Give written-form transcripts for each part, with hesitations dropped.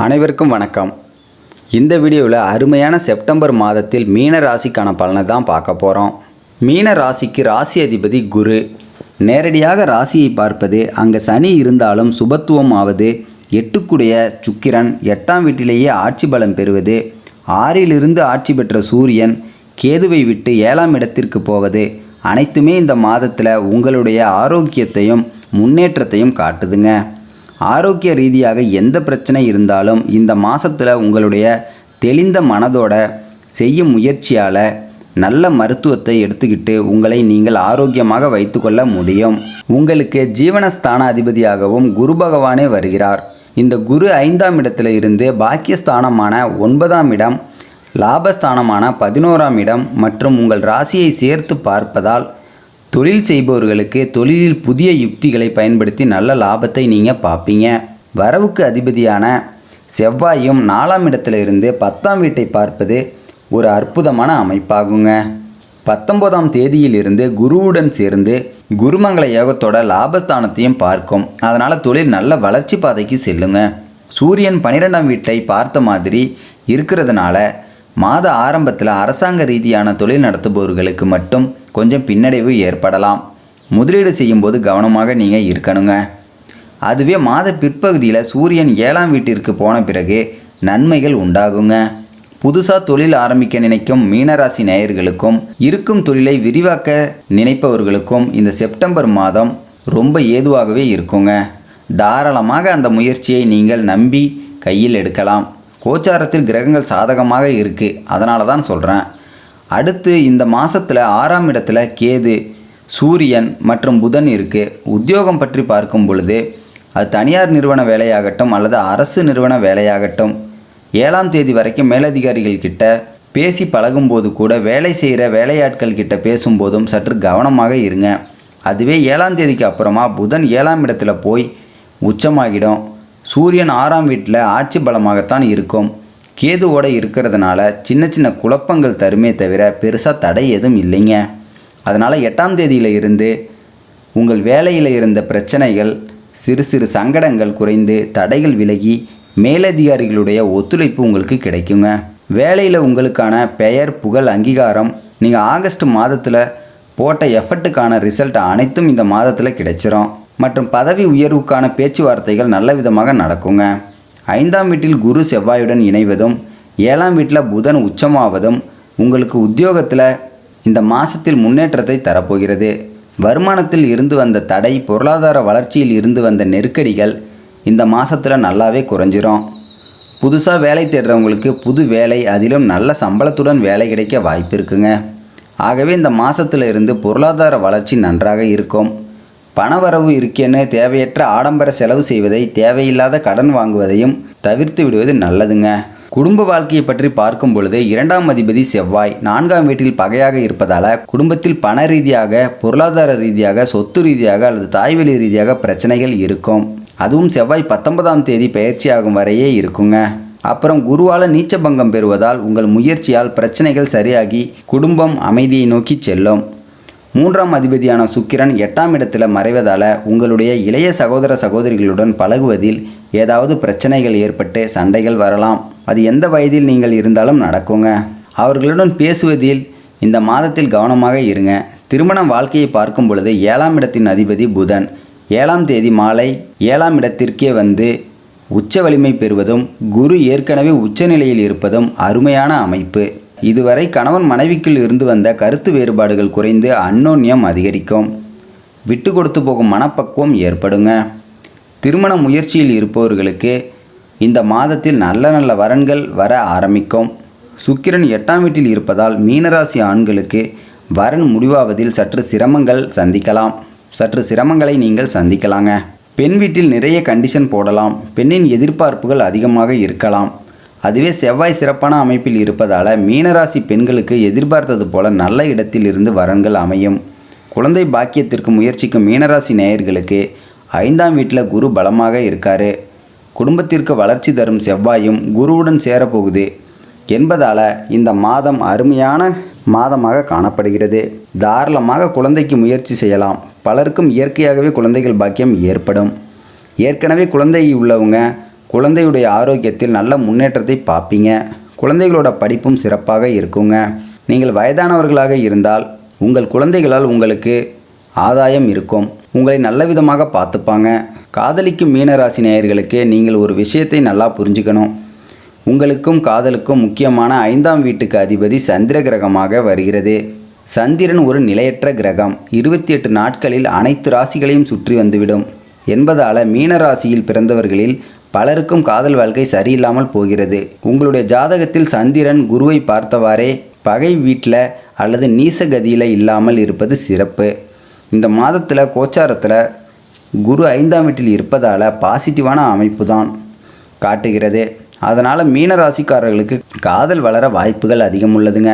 அனைவருக்கும் வணக்கம். இந்த வீடியோவில் அருமையான செப்டம்பர் மாதத்தில் மீன ராசிக்கான பலனை தான் பார்க்க போகிறோம். மீன ராசிக்கு ராசி அதிபதி குரு. நேரடியாக ராசியை பார்ப்பது, அங்கே சனி இருந்தாலும் சுபத்துவம் ஆவது, எட்டுக்குடைய சுக்கிரன் 8ஆம் வீட்டிலேயே ஆட்சி பலம் பெறுவது, 6லிருந்து ஆட்சி பெற்ற சூரியன் கேதுவை விட்டு 7ஆம் இடத்திற்கு போவது, அனைத்துமே இந்த மாதத்தில் உங்களுடைய ஆரோக்கியத்தையும் முன்னேற்றத்தையும் காட்டுதுங்க. ஆரோக்கிய ரீதியாக எந்த பிரச்சனை இருந்தாலும் இந்த மாதத்தில் உங்களுடைய தெளிந்த மனதோட செய்யும் முயற்சியால் நல்ல மருத்துவத்தை எடுத்துக்கிட்டு உங்களை நீங்கள் ஆரோக்கியமாக வைத்துக்கொள்ள முடியும். உங்களுக்கு ஜீவனஸ்தான அதிபதியாகவும் குரு பகவானே வருகிறார். இந்த குரு 5ஆம் இடத்துல இருந்து பாக்கியஸ்தானமான 9ஆம் இடம், லாபஸ்தானமான 11ஆம் இடம் மற்றும் உங்கள் ராசியை சேர்த்து பார்ப்பதால் தொழில் செய்பவர்களுக்கு தொழிலில் புதிய யுக்திகளை பயன்படுத்தி நல்ல லாபத்தை நீங்கள் பார்ப்பீங்க. வரவுக்கு அதிபதியான செவ்வாயும் 4ஆம் இடத்துல இருந்து 10ஆம் வீட்டை பார்ப்பது ஒரு அற்புதமான அமைப்பாகுங்க. 19ஆம் தேதியிலிருந்து குருவுடன் சேர்ந்து குருமங்கள யோகத்தோட லாபஸ்தானத்தையும் பார்க்கும். அதனால் தொழில் நல்ல வளர்ச்சி பாதைக்கு செல்லுங்க. சூரியன் 12ஆம் வீட்டை பார்த்த மாதிரி இருக்கிறதுனால மாத ஆரம்பத்தில் அரசாங்க ரீதியான தொழில் நடத்துபவர்களுக்கு மட்டும் கொஞ்சம் பின்னடைவு ஏற்படலாம். முதலீடு செய்யும்போது கவனமாக நீங்கள் இருக்கணுங்க. அதுவே மாத பிற்பகுதியில் சூரியன் 7ஆம் வீட்டிற்கு போன பிறகு நன்மைகள் உண்டாகுங்க. புதுசாக தொழில் ஆரம்பிக்க நினைக்கும் மீனராசி நேயர்களுக்கும் இருக்கும் தொழிலை விரிவாக்க நினைப்பவர்களுக்கும் இந்த செப்டம்பர் மாதம் ரொம்ப ஏதுவாகவே இருக்குங்க. தாராளமாக அந்த முயற்சியை நீங்கள் நம்பி கையில் எடுக்கலாம். கோச்சாரத்தில் கிரகங்கள் சாதகமாக இருக்குது, அதனால தான் சொல்கிறேன். அடுத்து இந்த மாதத்தில் 6ஆம் இடத்துல கேது, சூரியன் மற்றும் புதன் இருக்குது. உத்தியோகம் பற்றி பார்க்கும் பொழுது அது தனியார் நிறுவன வேலையாகட்டும் அல்லது அரசு நிறுவன வேலையாகட்டும் 7ஆம் தேதி வரைக்கும் மேலதிகாரிகள் கிட்ட பேசி பழகும்போது கூட வேலை செய்கிற வேலையாட்கள் கிட்ட பேசும்போதும் சற்று கவனமாக இருங்க. அதுவே 7ஆம் தேதிக்கு அப்புறமா புதன் 7ஆம் இடத்துல போய் உச்சமாகிடும். சூரியன் 6ஆம் வீட்டில் ஆட்சி பலமாகத்தான் இருக்கும். கேதுவோடு இருக்கிறதுனால சின்ன சின்ன குழப்பங்கள் தருமே தவிர பெருசாக தடை எதுவும் இல்லைங்க. அதனால் 8ஆம் தேதியில் இருந்து உங்கள் வேலையில் இருந்த பிரச்சனைகள், சிறு சிறு சங்கடங்கள் குறைந்து தடைகள் விலகி மேலதிகாரிகளுடைய ஒத்துழைப்பு உங்களுக்கு கிடைக்குங்க. வேலையில் உங்களுக்கான பெயர், புகழ், அங்கீகாரம், நீங்கள் ஆகஸ்ட் மாதத்தில் போட்ட எஃபர்ட்டுக்கான ரிசல்ட் அனைத்தும் இந்த மாதத்தில் கிடைச்சிரும். மற்றும் பதவி உயர்வுக்கான பேச்சுவார்த்தைகள் நல்ல விதமாக நடக்குங்க. 5ஆம் வீட்டில் குரு செவ்வாயுடன் இணைவதும் 7ஆம் வீட்டில் புதன் உச்சமாவதும் உங்களுக்கு உத்தியோகத்தில் இந்த மாதத்தில் முன்னேற்றத்தை தரப்போகிறது. வருமானத்தில் இருந்து வந்த தடை, பொருளாதார வளர்ச்சியில் இருந்து வந்த நெருக்கடிகள் இந்த மாதத்தில் நல்லாவே குறைஞ்சிரும். புதுசாக வேலை தேடுறவங்களுக்கு புது வேலை, அதிலும் நல்ல சம்பளத்துடன் வேலை கிடைக்க வாய்ப்பு இருக்குங்க. ஆகவே இந்த மாதத்தில் இருந்து பொருளாதார வளர்ச்சி நன்றாக இருக்கும். பணவரவு இருக்கேன்னு தேவையற்ற ஆடம்பர செலவு செய்வதை, தேவையில்லாத கடன் வாங்குவதையும் தவிர்த்து விடுவது நல்லதுங்க. குடும்ப வாழ்க்கையை பற்றி பார்க்கும் பொழுது 2ஆம் அதிபதி செவ்வாய் 4ஆம் வீட்டில் பகையாக இருப்பதால் குடும்பத்தில் பண ரீதியாக, பொருளாதார ரீதியாக, சொத்து ரீதியாக அல்லது தாய்வழி ரீதியாக பிரச்சனைகள் இருக்கும். அதுவும் செவ்வாய் 19ஆம் தேதி பயிற்சியாகும் வரையே இருக்குங்க. அப்புறம் குருவால் நீச்சபங்கம் பெறுவதால் உங்கள் முயற்சியால் பிரச்சனைகள் சரியாகி குடும்பம் அமைதியை நோக்கி செல்லும். 3ஆம் அதிபதியான சுக்கிரன் 8ஆம் இடத்தில் மறைவதால் உங்களுடைய இளைய சகோதர சகோதரிகளுடன் பழகுவதில் ஏதாவது பிரச்சனைகள் ஏற்பட்டு சண்டைகள் வரலாம். அது எந்த வயதில் நீங்கள் இருந்தாலும் நடக்குங்க. அவர்களுடன் பேசுவதில் இந்த மாதத்தில் கவனமாக இருங்க. திருமண வாழ்க்கையை பார்க்கும் பொழுது 7ஆம் இடத்தின் அதிபதி புதன் 7ஆம் தேதி மாலை 7ஆம் இடத்திற்கே வந்து உச்ச வலிமை பெறுவதும், குரு ஏற்கனவே உச்சநிலையில் இருப்பதும் அருமையான அமைப்பு. இதுவரை கணவன் மனைவிக்குள் இருந்து வந்த கருத்து வேறுபாடுகள் குறைந்து அந்யோன்யம் அதிகரிக்கும். விட்டு கொடுத்து போகும் மனப்பக்குவம் ஏற்படுங்க. திருமண முயற்சியில் இருப்பவர்களுக்கு இந்த மாதத்தில் நல்ல நல்ல வரன்கள் வர ஆரம்பிக்கும். சுக்கிரன் 8ஆம் வீட்டில் இருப்பதால் மீனராசி ஆண்களுக்கு வரன் முடிவாவதில் சற்று சிரமங்களை நீங்கள் சந்திக்கலாங்க. பெண் வீட்டில் நிறைய கண்டிஷன் போடலாம். பெண்ணின் எதிர்பார்ப்புகள் அதிகமாக இருக்கலாம். அதுவே செவ்வாய் சிறப்பான அமைப்பில் இருப்பதால் மீனராசி பெண்களுக்கு எதிர்பார்த்தது போல நல்ல இடத்தில் இருந்து வரன்கள் அமையும். குழந்தை பாக்கியத்திற்கு முயற்சிக்கும் மீனராசி நேயர்களுக்கு 5ஆம் வீட்டில் குரு பலமாக இருக்கார். குடும்பத்திற்கு வளர்ச்சி தரும் செவ்வாயும் குருவுடன் சேரப்போகுது என்பதால் இந்த மாதம் அருமையான மாதமாக காணப்படுகிறது. தாராளமாக குழந்தைக்கு முயற்சி செய்யலாம். பலருக்கும் இயற்கையாகவே குழந்தைகள் பாக்கியம் ஏற்படும். ஏற்கனவே குழந்தை உள்ளவங்க குழந்தையுடைய ஆரோக்கியத்தில் நல்ல முன்னேற்றத்தை பார்ப்பீங்க. குழந்தைகளோட படிப்பும் சிறப்பாக இருக்குங்க. நீங்கள் வயதானவர்களாக இருந்தால் உங்கள் குழந்தைகளால் உங்களுக்கு ஆதாயம் இருக்கும். உங்களை நல்ல விதமாக பார்த்துப்பாங்க. காதலிக்கும் மீனராசி நேயர்களுக்கு நீங்கள் ஒரு விஷயத்தை நல்லா புரிஞ்சுக்கணும். உங்களுக்கும் காதலுக்கும் முக்கியமான 5ஆம் வீட்டுக்கு அதிபதி சந்திர கிரகமாக வருகிறது. சந்திரன் ஒரு நிலையற்ற கிரகம். 28 நாட்களில் அனைத்து ராசிகளையும் சுற்றி வந்துவிடும் என்பதால் மீனராசியில் பிறந்தவர்களில் பலருக்கும் காதல் வாழ்க்கை சரியில்லாமல் போகிறது. உங்களுடைய ஜாதகத்தில் சந்திரன் குருவை பார்த்தவாறே பகை வீட்டில் அல்லது நீசகதியில் இல்லாமல் இருப்பது சிறப்பு. இந்த மாதத்தில் கோச்சாரத்தில் குரு 5ஆம் வீட்டில் இருப்பதால் பாசிட்டிவான அமைப்பு தான் காட்டுகிறது. அதனால் மீனராசிக்காரர்களுக்கு காதல் வளர வாய்ப்புகள் அதிகம் உள்ளதுங்க.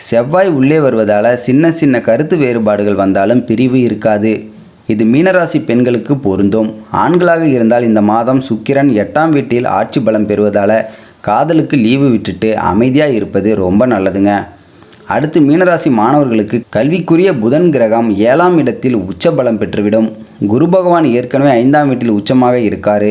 செவ்வாய் உள்ளே வருவதால் சின்ன சின்ன கருத்து வேறுபாடுகள் வந்தாலும் பிரிவு இருக்காது. இது மீனராசி பெண்களுக்கு பொருந்தும். ஆண்களாக இருந்தால் இந்த மாதம் சுக்கிரன் 8ஆம் வீட்டில் ஆட்சி பலம் பெறுவதால் காதலுக்கு லீவு விட்டுட்டு அமைதியாக இருப்பது ரொம்ப நல்லதுங்க. அடுத்து மீனராசி மாணவர்களுக்கு கல்விக்குரிய புதன் கிரகம் 7ஆம் இடத்தில் உச்ச பலம் பெற்றுவிடும். குரு பகவான் ஏற்கனவே 5ஆம் வீட்டில் உச்சமாக இருக்கார்.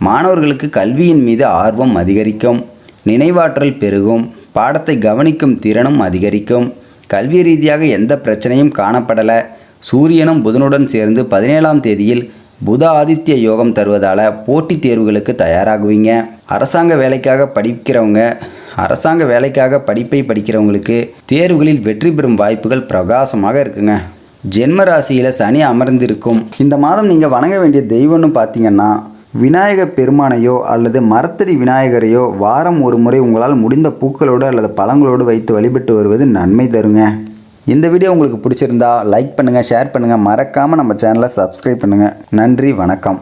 மாணவர்களுக்கு கல்வியின் மீது ஆர்வம் அதிகரிக்கும். நினைவாற்றல் பெருகும். பாடத்தை கவனிக்கும் திறனும் அதிகரிக்கும். கல்வி ரீதியாக எந்த பிரச்சனையும் காணப்படலை. சூரியனும் புதனுடன் சேர்ந்து 17ஆம் தேதியில் புத ஆதித்ய யோகம் தருவதால் போட்டித் தேர்வுகளுக்கு தயாராகுவீங்க. அரசாங்க வேலைக்காக படிப்பை படிக்கிறவங்களுக்கு தேர்வுகளில் வெற்றி பெறும் வாய்ப்புகள் பிரகாசமாக இருக்குங்க. ஜென்ம ராசியில் சனி அமர்ந்திருக்கும். இந்த மாதம் நீங்கள் வணங்க வேண்டிய தெய்வம்னு பார்த்தீங்கன்னா விநாயக பெருமானையோ அல்லது மரத்தடி விநாயகரையோ வாரம் ஒரு முறை உங்களால் முடிந்த பூக்களோடு அல்லது பழங்களோடு வைத்து வழிபட்டு வருவது நன்மை தருங்க. இந்த வீடியோ உங்களுக்கு பிடிச்சிருந்தா லைக் பண்ணுங்கள், ஷேர் பண்ணுங்கள், மறக்காமல் நம்ம சேனலை சப்ஸ்கிரைப் பண்ணுங்கள். நன்றி, வணக்கம்.